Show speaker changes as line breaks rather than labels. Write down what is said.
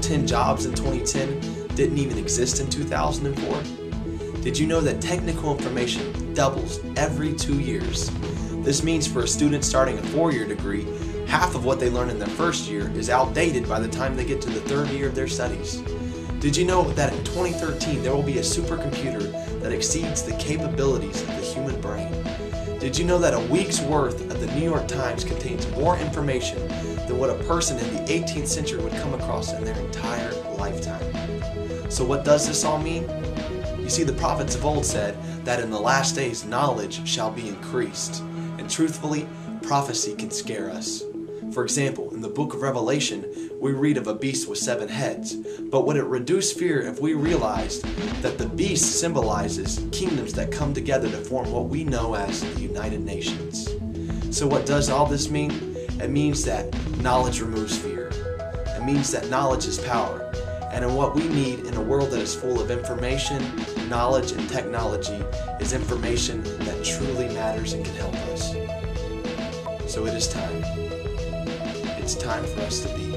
10 jobs in 2010 didn't even exist in 2004? Did you know that technical information doubles every 2 years? This means for a student starting a 4-year degree, half of what they learn in their first year is outdated by the time they get to the 3rd year of their studies. Did you know that in 2013 there will be a supercomputer that exceeds the capabilities of the human brain? Did you know that a week's worth of the New York Times contains more information than what a person in the 18th century would come across in their entire lifetime? So what does this all mean? You see, the prophets of old said that in the last days knowledge shall be increased. And truthfully, prophecy can scare us. For example, in the book of Revelation, we read of a beast with 7 heads. But would it reduce fear if we realized that the beast symbolizes kingdoms that come together to form what we know as the United Nations? So what does all this mean? It means that knowledge removes fear. It means that knowledge is power. And in what we need in a world that is full of information, knowledge, and technology is information that truly matters and can help us. So it is time. It's time for us to be